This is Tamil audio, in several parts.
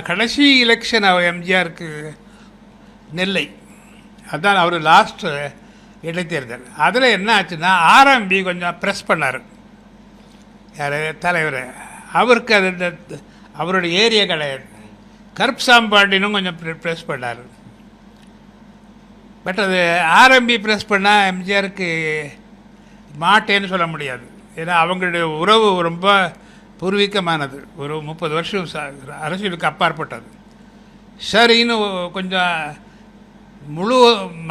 கடைசி எலெக்ஷன் அவர் எம்ஜிஆருக்கு நெல்லை, அதுதான் அவர் லாஸ்ட்டு இடைத்தேர்தல். அதில் என்ன ஆச்சுன்னா ஆர்எம்பி கொஞ்சம் ப்ரெஸ் பண்ணார். யார் தலைவர், அவருக்கு அது அவருடைய ஏரியா கிடையாது. கருப்சாம்பாண்டினும் கொஞ்சம் ப்ரெஸ் பண்ணார். பட் அது ஆர்எம்பி ப்ரெஸ் பண்ணால் எம்ஜிஆருக்கு மாட்டேன்னு சொல்ல முடியாது. ஏன்னா அவங்களுடைய உறவு ரொம்ப பூர்வீகமானது, ஒரு 30 வருஷம் அரசியலுக்கு அப்பாற்பட்டது. சரின்னு கொஞ்சம் முழு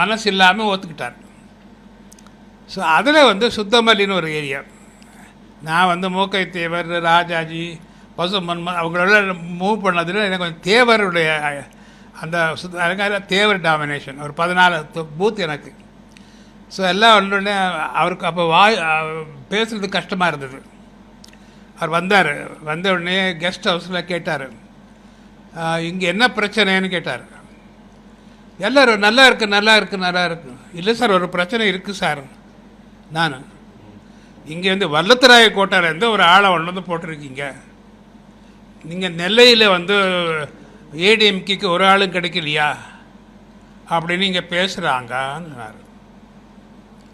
மனசு இல்லாமல் ஒத்துக்கிட்டார். ஸோ அதில் சுத்தமல்லின்னு ஒரு ஏரியா, நான் மூக்கை தேவர், ராஜாஜி, பசுமன்மன் அவங்களோட மூவ் பண்ணதில் எனக்கு கொஞ்சம் தேவருடைய அந்த தேவர் டாமினேஷன் ஒரு 14 பூத் எனக்கு. ஸோ எல்லாம் ஒன்றுடனே அவருக்கு அப்போ பேசுகிறது கஷ்டமாக இருந்தது. அவர் வந்தார். வந்த உடனே கெஸ்ட் ஹவுஸில் கேட்டார், இங்கே என்ன பிரச்சனைன்னு கேட்டார். எல்லோரும் நல்லா இருக்குது நல்லா இருக்குது நல்லா இருக்குது. இல்லை சார், ஒரு பிரச்சனை இருக்குது சார். நான் இங்கே வல்லத்தராய கோட்டாலேருந்து ஒரு ஆளை ஒன்று போட்டிருக்கீங்க. நீங்கள் நெல்லையில் ஏடிஎம்கேக்கு ஒரு ஆளும் கிடைக்கலையா அப்படின்னு இங்கே பேசுகிறாங்கன்னாரு.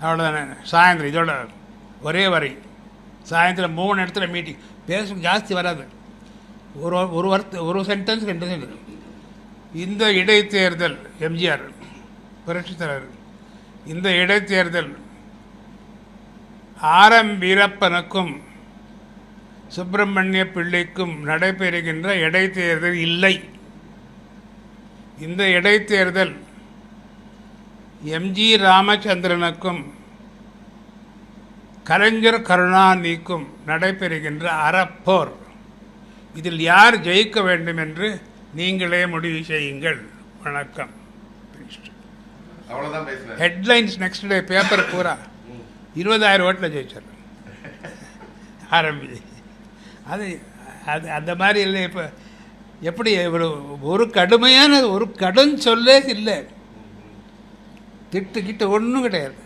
அவ்வளோதானே. சாயந்தரம் இதோட ஒரே வரை சாயந்தரம் 3 இடத்துல மீட்டிங். பேச ஜாஸ்தி வராது, ஒரு சென்டென்ஸ் 2 சென்டென்ஸ். இந்த இடைத்தேர்தல் எம்ஜிஆர் புரட்சித் தலைவர், இந்த இடைத்தேர்தல் ஆர்.எம். வீரப்பனுக்கும் சுப்பிரமணிய பிள்ளைக்கும் நடைபெறுகின்ற இடைத்தேர்தல் இல்லை. இந்த இடைத்தேர்தல் எம்ஜி ராமச்சந்திரனுக்கும் கலைஞர் கருணாநிதிக்கும் நடைபெறுகின்ற அறப்போர். இதில் யார் ஜெயிக்க வேண்டும் என்று நீங்களே முடிவு செய்யுங்கள். வணக்கம். ஹெட்லைன்ஸ் நெக்ஸ்ட் டே பேப்பர் பூரா 20,000 ஓட்டில் ஜெயிச்சார் ஆரம்பி. அது அது அந்த மாதிரி இல்லை. இப்போ எப்படி ஒரு கடுமையான ஒரு கடும் சொல்லே இல்லை, திட்டு ஒன்றும் கிடையாது.